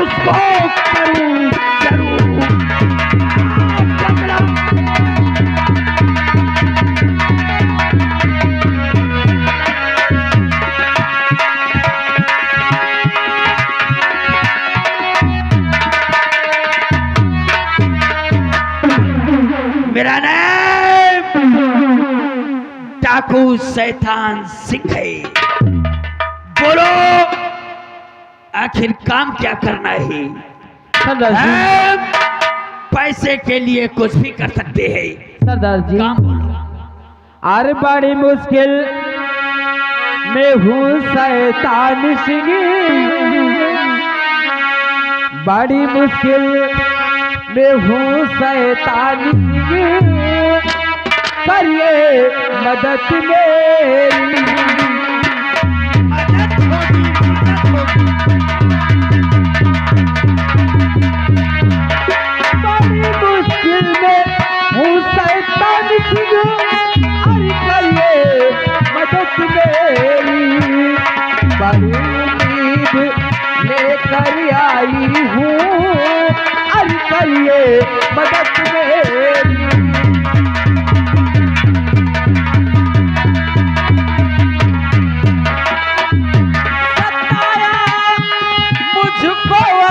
उसको करूं जरूर। मेरा नाम डाकू शैतान सिंह है। बोलो आखिर काम क्या करना है? हम पैसे के लिए कुछ भी कर सकते हैं। सरदार जी काम बोलो। अरे बड़ी मुश्किल में हूँ शैतान सिंह, बड़ी मुश्किल में हूँ शैतान सिंह, करिए मदद मेरी। बड़ी मुश्किल में हूँ शैतान सिंह, अरे करिए मदद मेरी। बड़ी उम्मीद लेकर आई हूँ, अरे करिए मदद मेरी।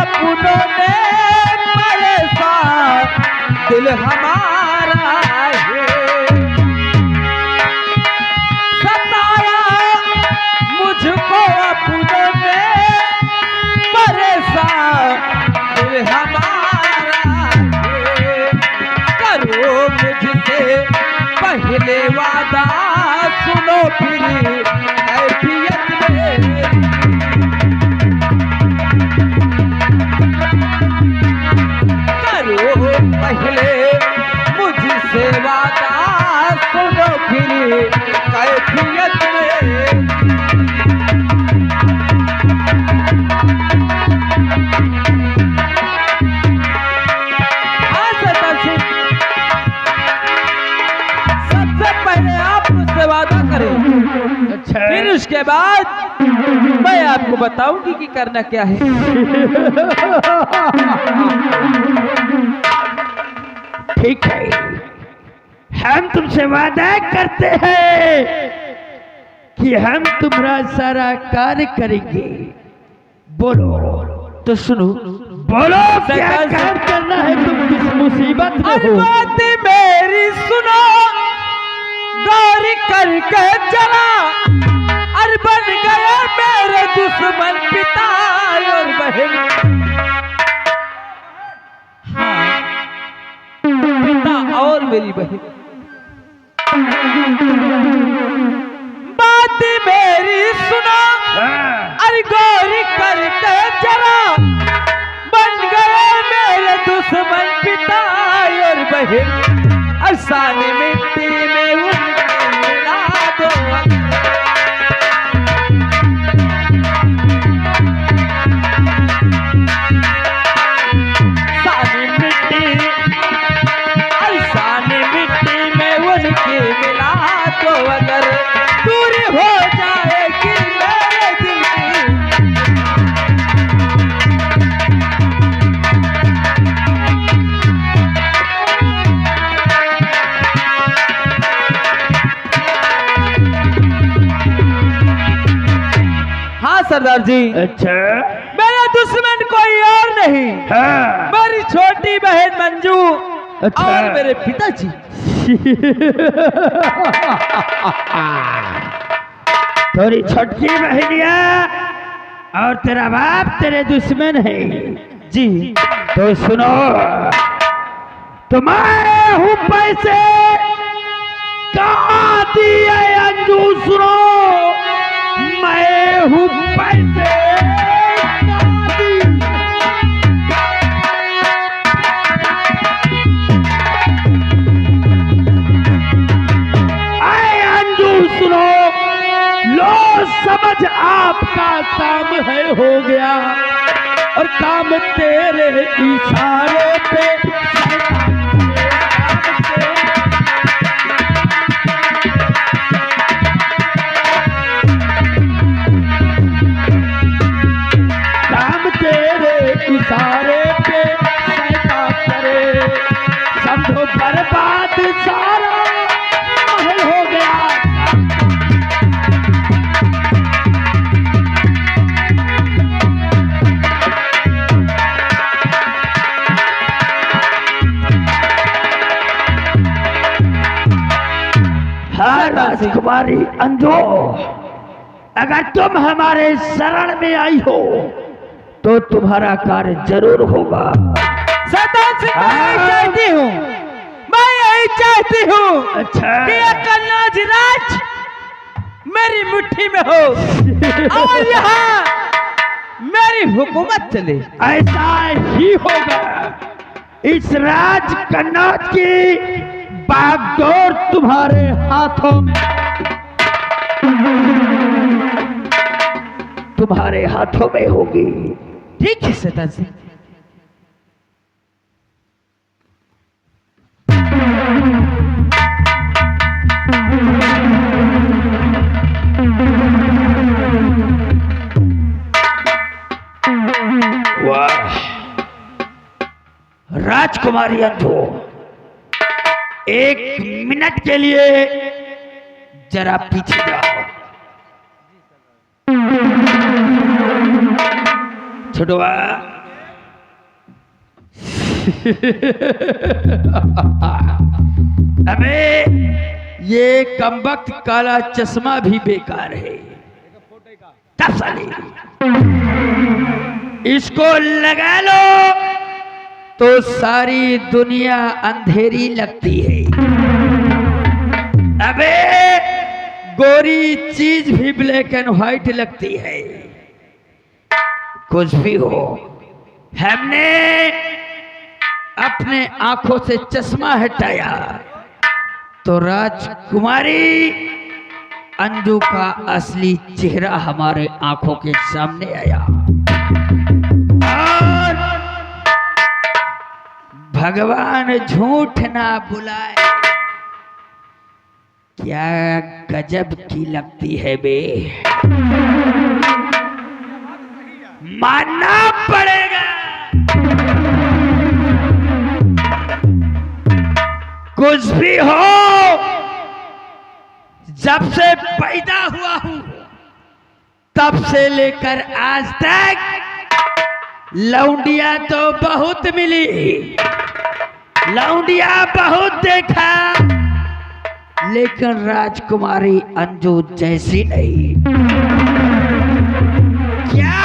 अपनों ने परेशान दिल हमारा है, सताया मुझको अपनों ने परेशान दिल हमारा है। करो मुझसे पहले वादा, सुनो फिर कैफियत में। पहले मुझसे वादा, सुनो फिर कैफियत में। सबसे पहले आप मुझसे वादा करें, अच्छा फिर उसके बाद मैं आपको बताऊंगी कि करना क्या है। ठीक है, हम तुमसे वादा करते हैं कि हम तुम्हारा सारा कार्य करेंगे। बोलो तो सुनो, बोलो क्या काम करना है? तुम किस मुसीबत में हो? बात मेरी सुनो, गौरी करके चला, अरे बन गया मेरे दुश्मन पिता और बहन। हाँ, पिता और मेरी बहन। बात मेरी सुनो, अरे गौरी करके चला, बन गए मेरे दुश्मन पिता और बहन। असानी मिट्टी में उनको मिला दो, सानी मिट्टी में उनकी मिला दो, अगर दूर हो जाएगी मेरे दिल की। हाँ सरदार जी, अच्छा मेरा दुश्मन कोई और नहीं, हाँ मेरी छोटी बहन मंजू अच्छा। और मेरे पिताजी। थोड़ी छोटकी बहनिया और तेरा बाप तेरे दुश्मन है जी। तो सुनो, तो मैं हूँ पैसे कहाँ दिए अंजू? सुनो, मैं हूँ पैसे कहाँ दिए? आए अंजू सुनो, लो समझ आपका काम है हो गया, और काम तेरे इशारे पे काम तेरे इशारे पे सैका करे, समझो बर्बाद सारा महल हो गया। हाँ राजकुमारी अंधो, अगर तुम हमारे शरण में आई हो तो तुम्हारा कार्य जरूर होगा। शैतान सिंह, मैं यही चाहती हूँ अच्छा कि ये कन्नौज राज मेरी मुट्ठी में हो और यहाँ मेरी हुकूमत चले। ऐसा ही होगा। इस राज कन्नौज की बागडोर तुम्हारे हाथों में, तुम्हारे हाथों में होगी। ठीक है शैतान सिंह। वाह राजकुमारी अंधो, एक मिनट के लिए जरा पीछे जाओ। छुटवा अबे ये कमबख्त काला चश्मा भी बेकार है। तब साले इसको लगा लो तो सारी दुनिया अंधेरी लगती है। अबे गोरी चीज भी ब्लैक एंड व्हाइट लगती है। कुछ भी हो, हमने अपने आंखों से चश्मा हटाया तो राजकुमारी अंजू का असली चेहरा हमारे आंखों के सामने आया। और भगवान झूठ ना बुलाए, क्या गजब की लगती है बे, मानना पड़ेगा। कुछ भी हो, जब से पैदा हुआ हूं तब से लेकर आज तक लौंडिया तो बहुत मिली, लौंडिया बहुत देखा, लेकिन राजकुमारी अंजू जैसी नहीं। क्या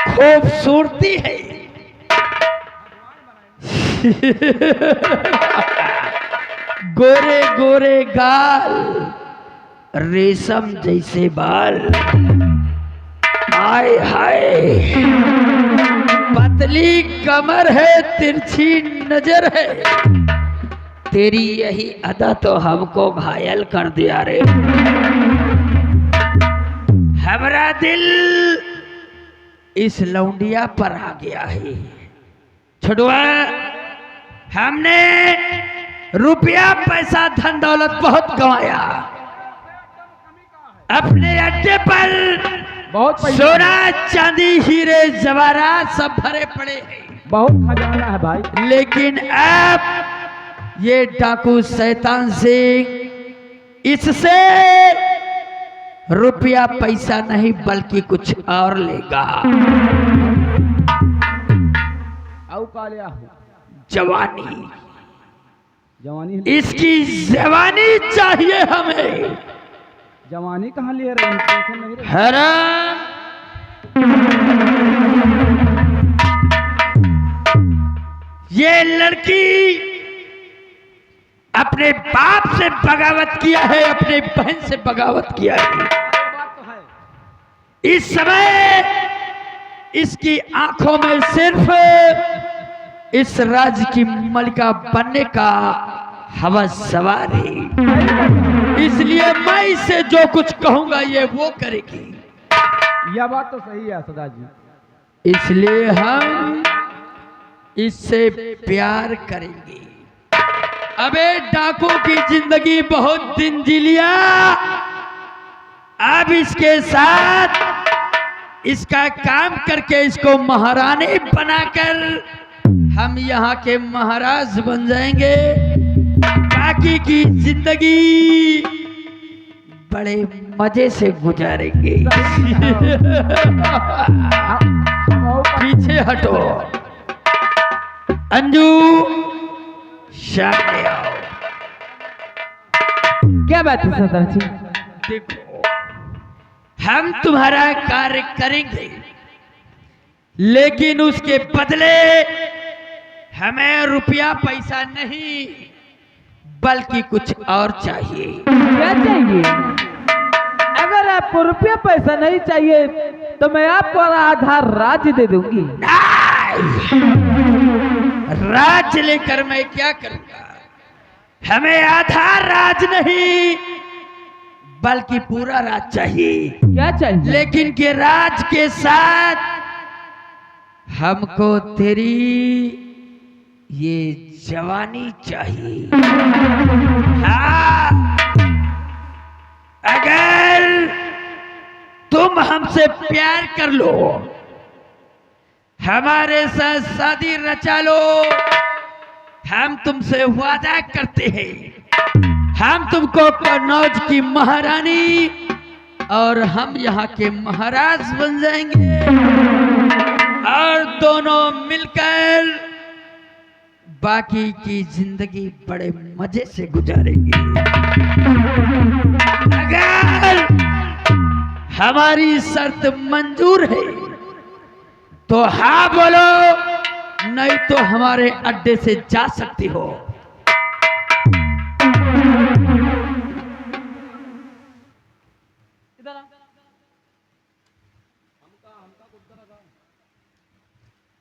खूबसूरती है। गोरे गोरे गाल, रेशम जैसे बाल, आय हाय पतली कमर है, तिरछी नजर है। तेरी यही अदा तो हमको घायल कर दिया रे। हमारा दिल इस लौंडिया पर आ गया है। छुड़वा, हमने रुपया पैसा धन दौलत बहुत कमाया, अपने अड्डे पर बहुत सोना चांदी हीरे जवाहरात सब भरे पड़े हैं, बहुत खजाना है भाई। लेकिन अब ये डाकू शैतान सिंह इससे रुपया पैसा नहीं बल्कि कुछ और लेगा। जवानी, जवानी इसकी जवानी चाहिए हमें। जवानी कहाँ ले रहे हैं? हैरान ये लड़की अपने बाप से बगावत किया है, अपने बहन से बगावत किया है। इस समय इसकी आंखों में सिर्फ इस राज्य की मलिका बनने का हवस सवार है, इसलिए मैं इसे जो कुछ कहूंगा ये वो करेगी। यह बात तो सही है सदा जी। इसलिए हम इससे प्यार करेंगे। अबे डाकू की जिंदगी बहुत दिन जी लिया, अब इसके साथ इसका काम करके इसको महारानी बनाकर हम यहाँ के महाराज बन जाएंगे। बाकी की जिंदगी बड़े मजे से गुजारेंगे। पीछे हटो। अंजू सामने आओ। क्या बात है सरदार जी? देखो, हम तुम्हारा कार्य करेंगे, लेकिन उसके बदले हमें रुपया पैसा नहीं बल्कि कुछ और चाहिए। क्या चाहिए? अगर आपको रुपया पैसा नहीं चाहिए तो मैं आपको आधा राज्य दे दूंगी। राज लेकर मैं क्या करूंगा? हमें आधा राज नहीं बल्कि पूरा राज चाहिए। क्या चाहिए? लेकिन के राज के साथ हमको तेरी ये जवानी चाहिए। हाँ, अगर तुम हमसे प्यार कर लो, हमारे साथ शादी रचा लो, हम तुमसे वादा करते हैं हम तुमको कन्नौज की महारानी और हम यहाँ के महाराज बन जाएंगे और दोनों मिलकर बाकी की जिंदगी बड़े मजे से गुजारेंगे। अगर हमारी शर्त मंजूर है तो हाँ बोलो, नहीं तो हमारे अड्डे से जा सकती हो।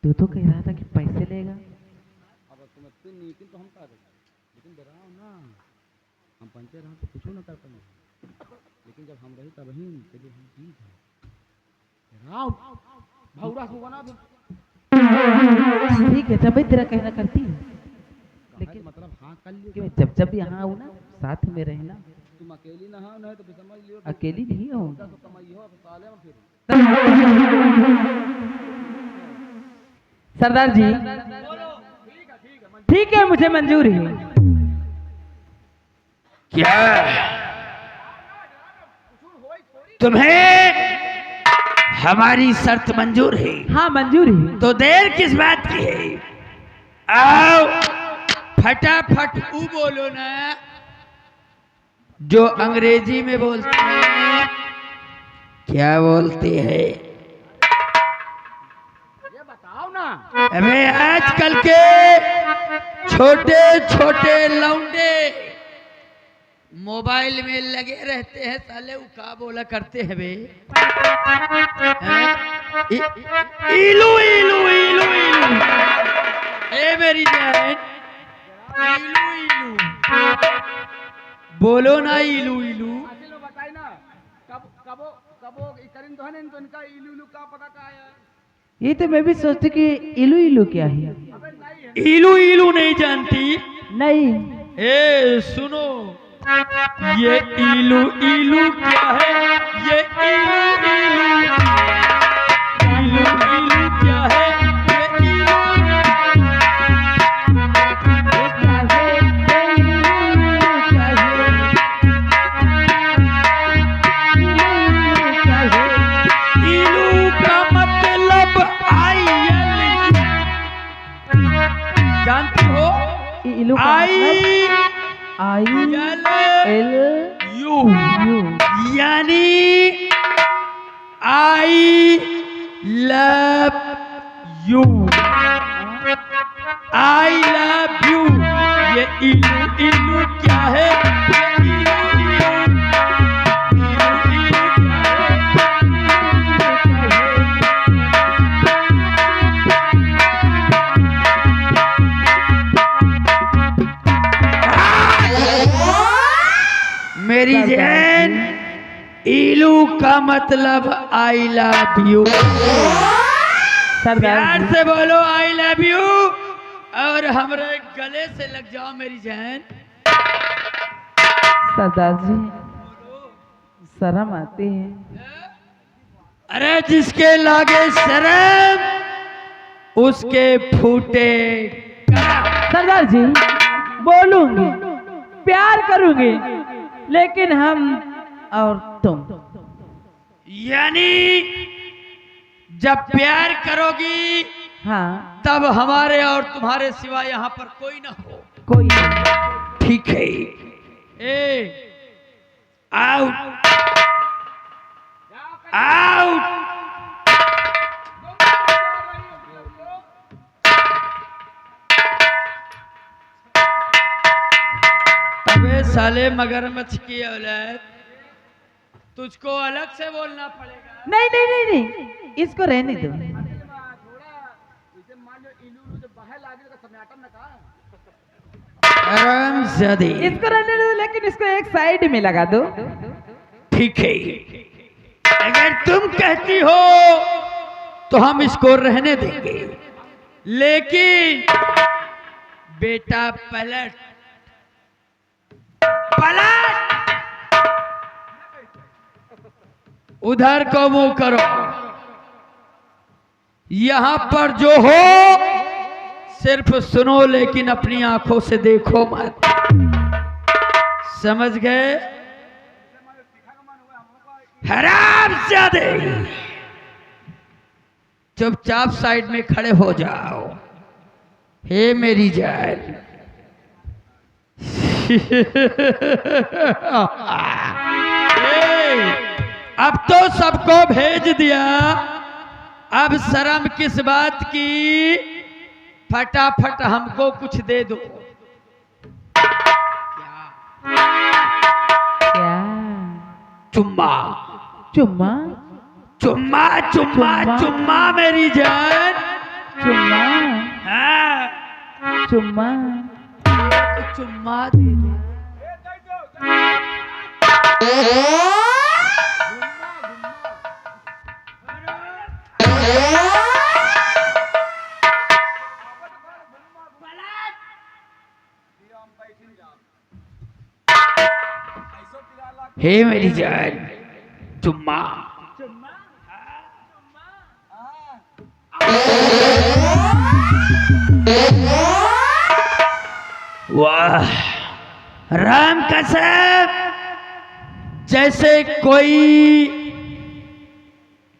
तू तो कह रहा था कि पैसे लेगा। अब समझते नहीं तो हम का लेकिन डराओ ना, हम पंचे रहा तो कुछ ना कर पाए, लेकिन जब हम रही तब ही चलिए हम ठीक है। डराओ भौरा को बना दो। ठीक है, जब तेरा कहना करती है, लेकिन मतलब हाँ कर लियो। कि मैं जब जब यहाँ आऊँ ना साथ में रहना। तुम अकेली ना हो, नहीं तो फिर समझ लियो अकेली नहीं हो। तो कमाई हो साले में फिर। सरदार जी ठीक है, मुझे मंजूर है। क्या तुम्हें हमारी शर्त मंजूर है? हाँ मंजूर है। तो देर किस बात की है? आओ फटाफट ऊ बोलो ना जो अंग्रेजी में बोलते हैं। क्या बोलते हैं? ये बताओ ना। अबे आजकल के छोटे छोटे लौंडे मोबाइल में लगे रहते हैं, साले वो क्या बोला करते हैं बे? हैं? इलू इलू इलू इलू। ए मेरी जान, इलू इलू बोलो ना, इलू इलू। अकेले बताई ना कब कबो कबो करिन तो है नहीं तो इनका इलू इलू का पता का है। ये तो मैं भी सोचती कि इलू इलू क्या है। अबे नहीं है। इलू इलू नहीं जानती? नहीं। ए सुनो, ये इलू इलू क्या है? ये इलू इलू इलू इलू क्या है? ये इलू का मतलब जानती हो? इलू का आई एल यू यू। यानी I love you. I love you. ये इलू इलू क्या है? ये इलू इलू इलू इलू मेरी जान, इलू का मतलब आई लव यू। सरदार प्यार जी से बोलो आई लव यू और हमारे गले से लग जाओ मेरी जान। सरदार जी शर्म आती है। अरे जिसके लागे शर्म उसके फूटे सरदार जी, बोलूंगी, प्यार करूंगी, लेकिन हम और तुम। यानी जब प्यार करोगी हाँ, तब हमारे और तुम्हारे सिवा यहाँ पर कोई ना हो। कोई नहीं। ठीक है। ए आउट आउट। अबे साले मगरमच्छ की औलाद, तुझको अलग से बोलना पड़ेगा। नहीं नहीं नहीं नहीं, इसको रहने दो। आराम से दे। इसको रहने दो, लेकिन इसको एक साइड में लगा दो। ठीक है, अगर तुम कहती हो तो हम इसको रहने देंगे, लेकिन बेटा पलट पलट, उधर को मुंह करो। यहां पर जो हो सिर्फ सुनो, लेकिन अपनी आंखों से देखो मत। समझ गए? हरामजादे, चुपचाप साइड में खड़े हो जाओ। हे मेरी जान। अब तो सबको भेज दिया, अब शर्म किस बात की? फटाफट हमको कुछ दे दो। क्या? चुम्मा चुम्मा? चुम्मा चुम्मा चुम्मा मेरी जान। चुम्मा? हाँ, चुम्मा? तो चुम्मा दे दो। हे मेरी जान, चुम्मा। वाह, राम कसम, जैसे कोई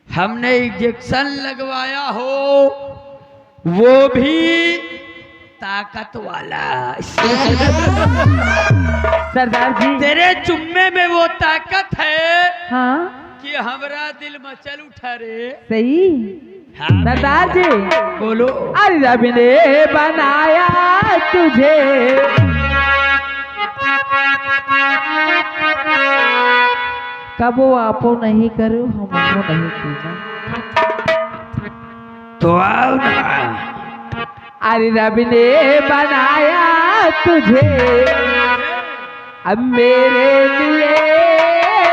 हमने इंजेक्शन लगवाया हो, वो भी ताकत वाला। सरदार जी। तेरे चुम्मे में वो ताकत है हाँ, कि हमारा दिल मचल उठा रे। सही। हाँ, सरदार जी, बोलो। अरे रब ने बनाया तुझे, कब वो आपो नहीं करो, हमको नहीं पूछा। तो आओ ना। अरे रब ने बनाया तुझे, अब मेरे लिए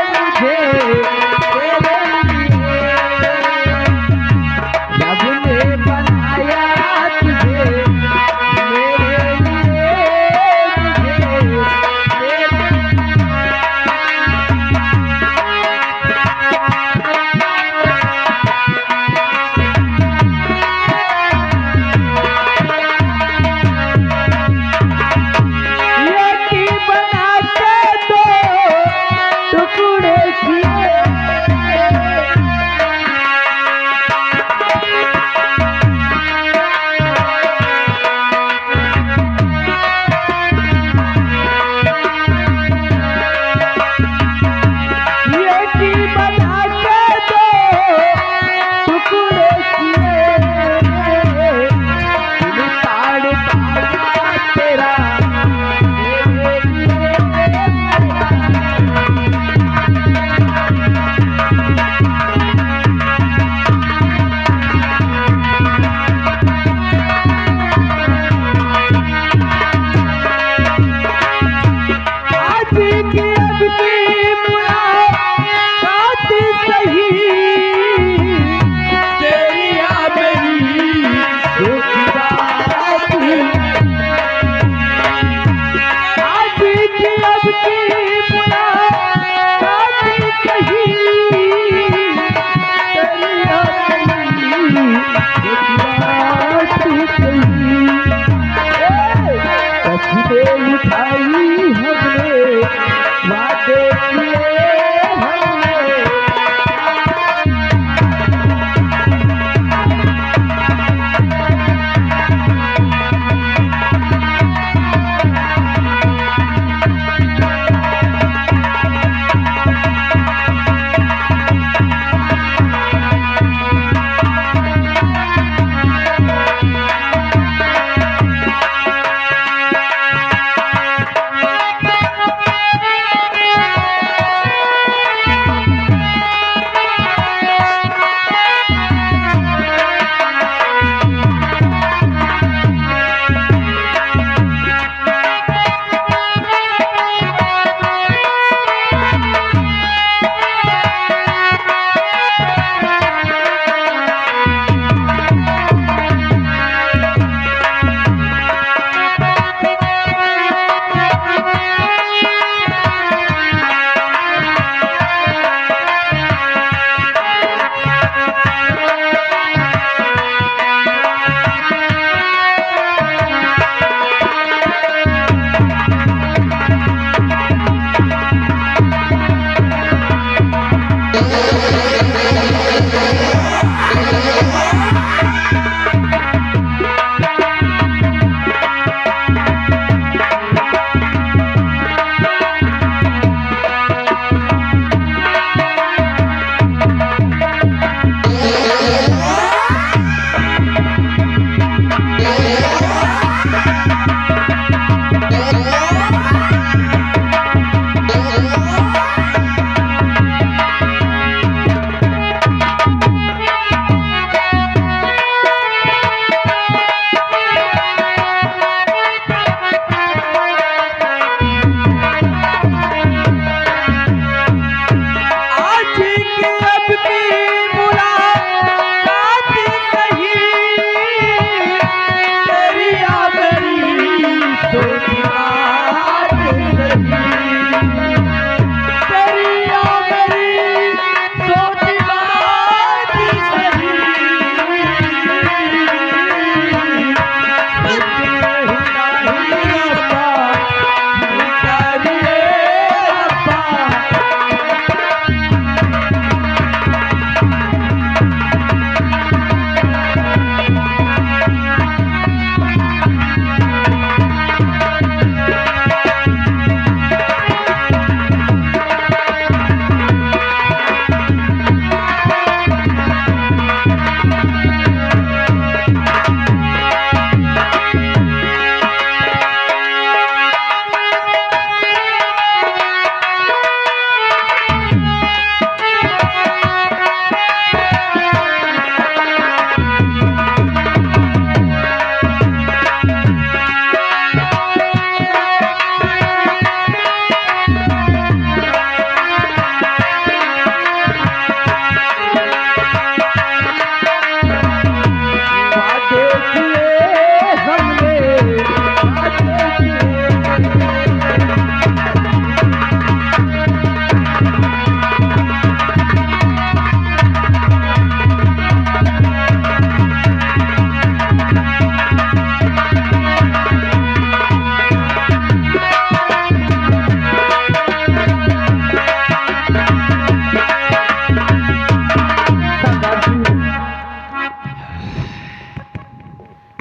मुझे तेरे लिए, रब ने बनाया तुझे, मेरे लिए मुझे ये की बना के दो टुकड़े किए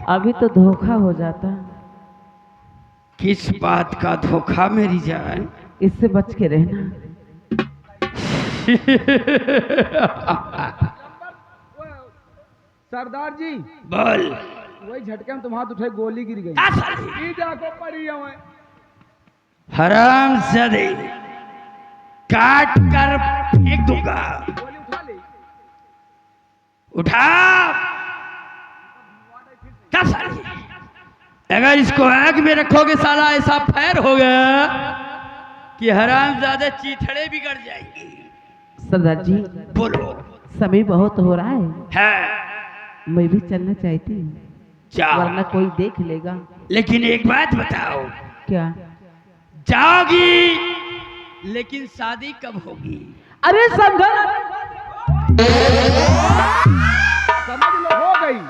अभी तो धोखा हो जाता, किस बात का धोखा मेरी जान? इससे बच के रहना। सरदार जी बोल। वही झटके में तुम्हारा उठे गोली गिर गई। क्या साली? ई देखो पड़ी है मैं। हरामजादे, काट कर फेंक दूंगा। गोली उठा ली। उठा। क्या साली? अगर इसको आग में रखोगे साला ऐसा फैर होगा कि हरामजादे चीथड़े बिगड़ जाएंगी। सरदार जी बोलो। समय बहुत हो रहा है, है मैं भी चलना चाहती हूँ, जाओ। वरना कोई देख लेगा। लेकिन एक बात बताओ, क्या? जाओगी लेकिन शादी कब होगी? अरे समझो, समझ लो हो गई।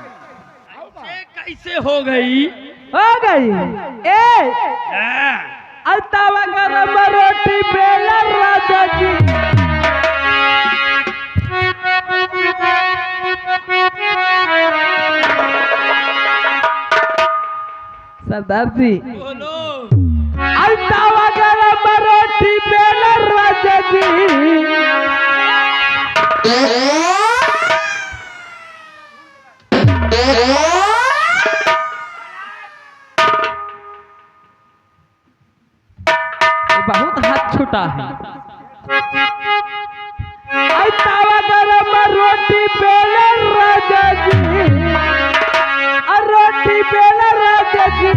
कैसे हो गई? हो गई। ए हाँ। अल्तावा गरम रोटी बेला राजा जी। सरदार जी बोलो। अल्तावा गरम रोटी बेला राजा जी। बहुत हाथ छूटा है। अल्तावा गरम रोटी बेला राजा जी। रोटी बेला राजा जी।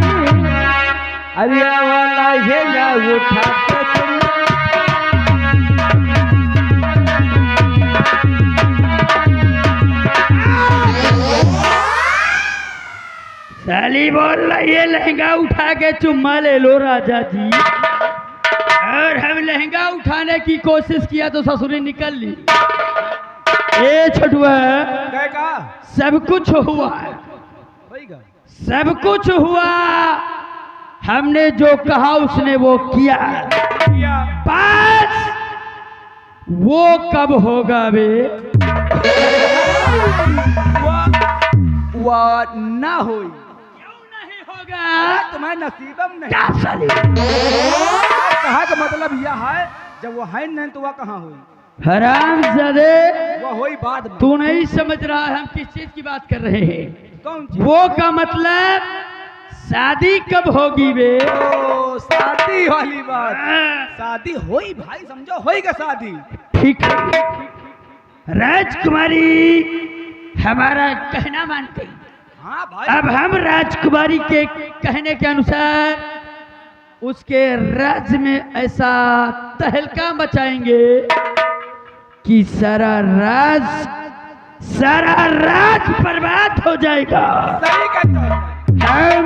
अरे वाला हेगा उठाते तुम। साली बोल रही है लहंगा उठा के चुम्मा ले लो राजा जी। और हम लहंगा उठाने की कोशिश किया तो ससुरी निकल ली। ए छठुआ, क्या कहा? सब कुछ हुआ, वही का। सब कुछ हुआ। हमने जो कहा उसने वो किया। बस वो कब होगा बे? वो ना होई। क्यों नहीं होगा? तुम्हारे नसीबम नहीं। क्या साले? कहा का मतलब यह है, जब वो है नहीं तो वह कहाँ हुई? हरामजादे, वो हुई बाद में। तू नहीं समझ रहा है हम किस चीज की बात कर रहे हैं। कौन चीज? वो का मतलब शादी कब होगी बे? ओ, शादी वाली बात। शादी होई भाई, समझो होएगा शादी। ठीक है, राजकुमारी हमारा कहना मान गई। हाँ भाई। अब हम राजकुमारी के कहने के अनुसार उसके राज्य में ऐसा तहलका मचाएंगे कि सारा राज बर्बाद हो जाएगा। सही कहते हो। हम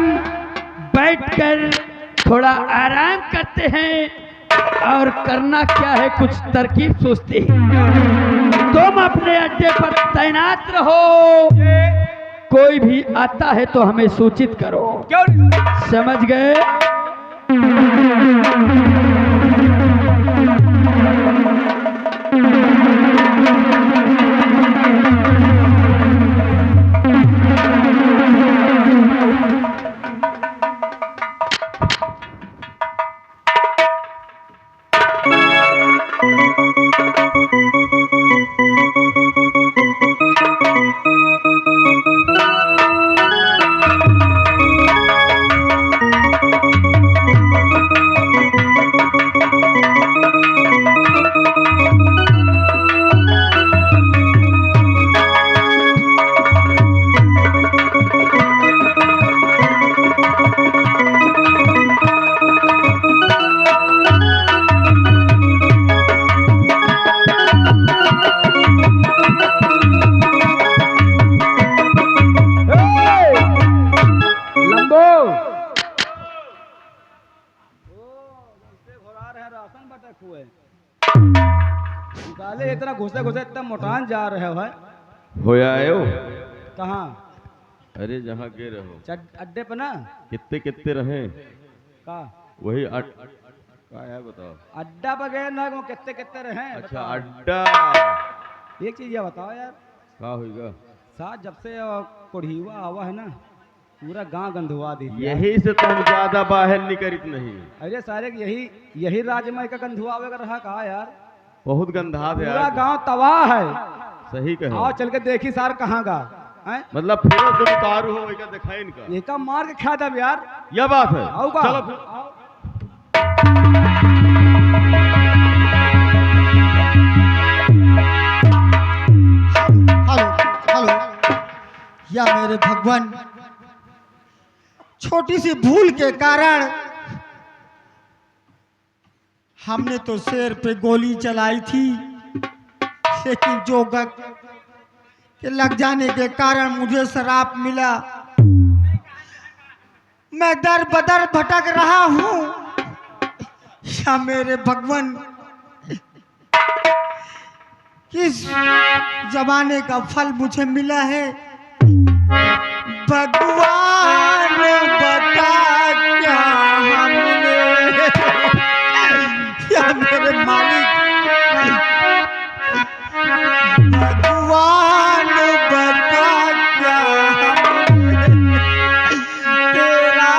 बैठकर थोड़ा आराम करते हैं और करना क्या है कुछ तरकीब सोचते हैं। तुम अपने अड्डे पर तैनात रहो, कोई भी आता है तो हमें सूचित करो। क्यों? समझ गए? साले इतना घुसे घुसे इतना मोटान जा रहे हो है। होया आयो। कहाँ? अरे जहाँ के रहो अड्डे पे ना। कितने कितने रहे का वही का है बताओ। अड्डा पे गए ना, वो कितने कितने रहे? अच्छा अड्डा। एक चीज ये बताओ यार, का होगा? साथ जब से कोढ़ीवा आवा है ना, पूरा गांव गंधवा दी। यही से तो हम ज्यादा बाहर निकलित नहीं। अरे सारे यही राजमय का गंधुआवे का रहा कहा यार, बहुत गंधा है पूरा यार। गांव तबाह है। सही कहे। आओ चल के देखी सार कहाँ गा हैं? मतलब फिर तुम उतारू हो का दिखाई इनका। ये का मार के खा दब यार। यह बात है। आओ का चलो फिर। आओ। हेलो हेलो, या मेरे भगवान, छोटी सी भूल के कारण हमने तो शेर पे गोली चलाई थी, लेकिन जोगक के लग जाने के कारण मुझे शराप मिला। मैं दर बदर भटक रहा हूँ। या मेरे भगवान, किस जमाने का फल मुझे मिला है, भगवान बता क्या हमने। या मेरे मालिक, भगवान बता क्या हमने तेरा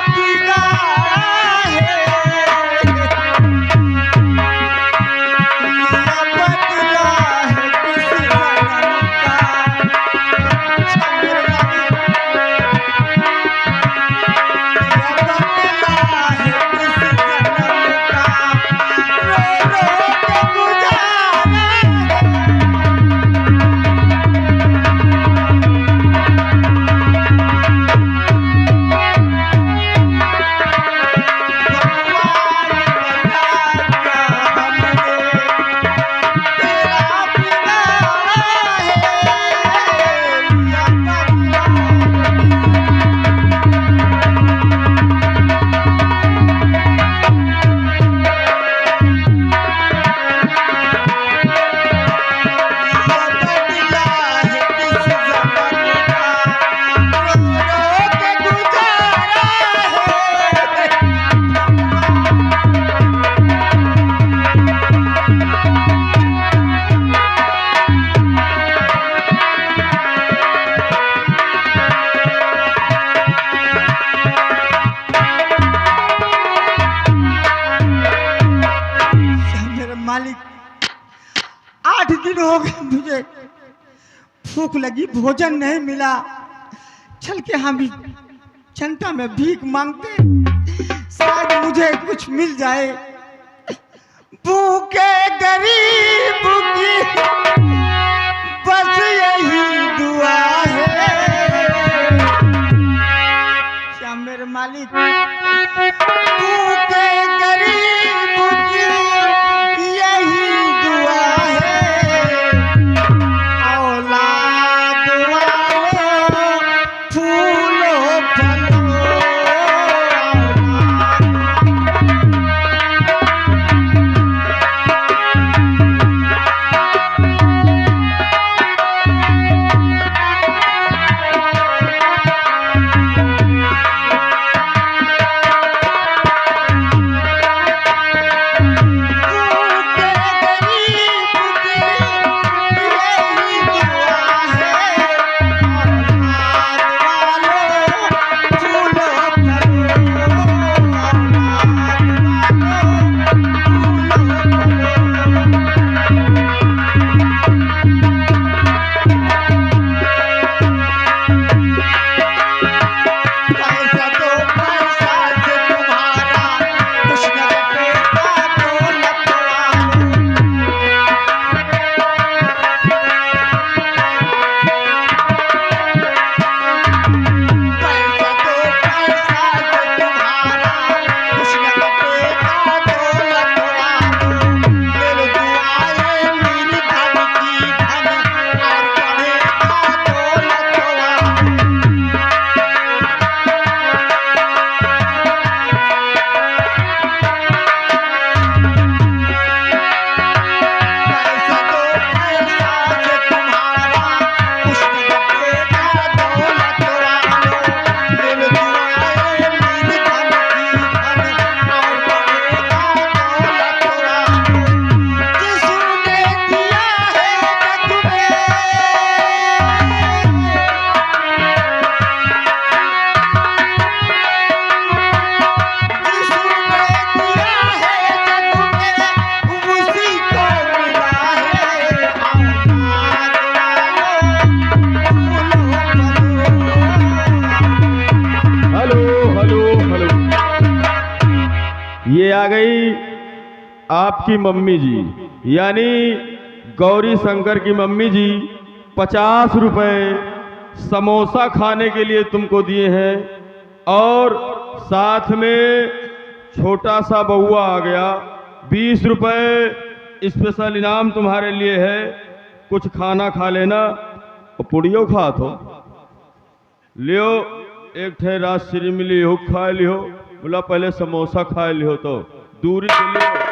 बिगाड़ा है। मालिक, 8 दिन हो गए मुझे भूख लगी, भोजन नहीं मिला। चल के हम जनता में भीख मांगते, शायद मुझे कुछ मिल जाए। भूखे गरीब की बस यही दुआ है। क्या मेरे मालिक, भूखे गरीब की यही दुआ है। औलाद वालों फूलों फलों, आ गई आपकी मम्मी जी, यानी गौरी शंकर की मम्मी जी 50 रुपए समोसा खाने के लिए तुमको दिए हैं, और साथ में छोटा सा बउआ आ गया, 20 रुपए स्पेशल इनाम तुम्हारे लिए है। कुछ खाना खा लेना और पुड़ियो खा तो लियो, एक ठे राजश्री मिली हो खा लियो, बोला पहले समोसा खा लियो तो दूरी से लियो।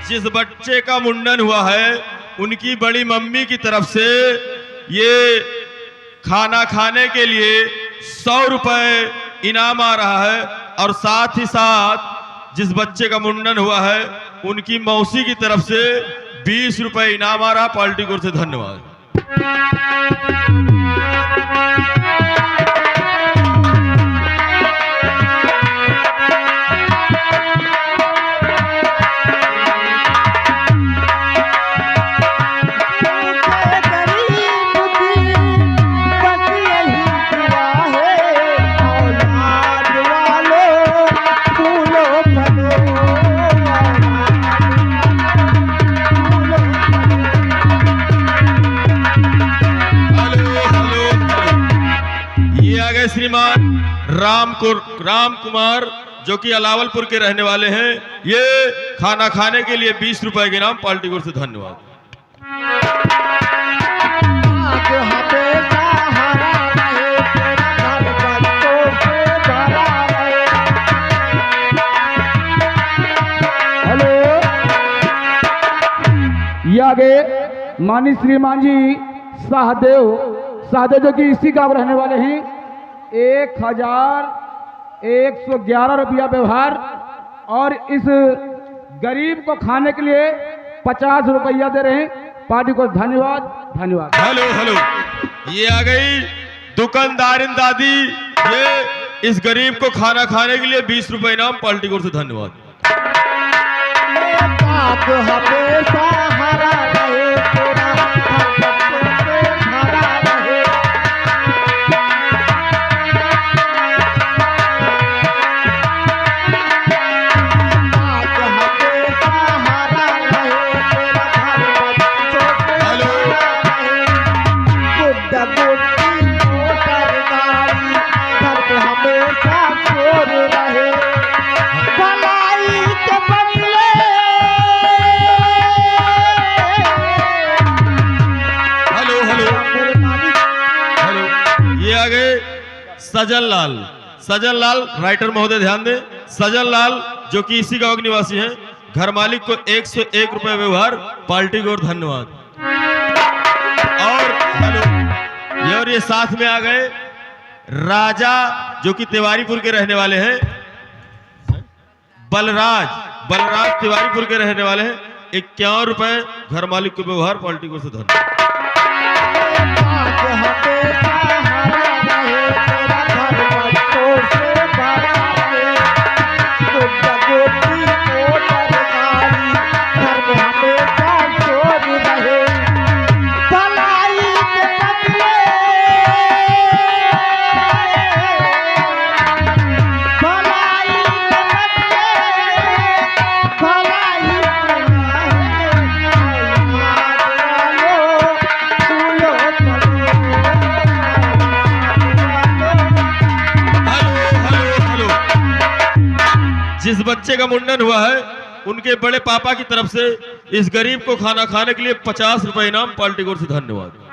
जिस बच्चे का मुंडन हुआ है उनकी बड़ी मम्मी की तरफ से ये खाना खाने के लिए 100 रुपए इनाम आ रहा है, और साथ ही साथ जिस बच्चे का मुंडन हुआ है उनकी मौसी की तरफ से 20 रुपए इनाम आ रहा है। पार्टी की ओर से धन्यवाद। श्रीमान राम कुमार जो कि अलावलपुर के रहने वाले हैं, ये खाना खाने के लिए 20 रुपए के इनाम। पार्टी की ओर से धन्यवाद। हेलो, ये आगे मानी श्रीमान जी सहदेव जो कि इसी गांव रहने वाले हैं, 1111 रुपया व्यवहार, और इस गरीब को खाने के लिए 50 रुपया दे रहे हैं। पार्टी को धन्यवाद धन्यवाद। हेलो, ये आ गई दुकानदारिन दादी, ये इस गरीब को खाना खाने के लिए 20 रुपए इनाम। पार्टी की ओर से धन्यवाद। सजन लाल राइटर महोदय ध्यान दें, सजन लाल जो कि इसी गांव के निवासी हैं, घर मालिक को 101 रुपए व्यवहार। पार्टी को और धन्यवाद। और ये साथ में आ गए राजा जो कि तिवारीपुर के रहने वाले हैं, बलराज तिवारीपुर के रहने वाले हैं, 51 रुपए घर मालिक को व्यवहार। पार्टी को से धन्यवाद। जिस बच्चे का मुंडन हुआ है उनके बड़े पापा की तरफ से इस गरीब को खाना खाने के लिए 50 रुपए इनाम। पार्टी की ओर से धन्यवाद।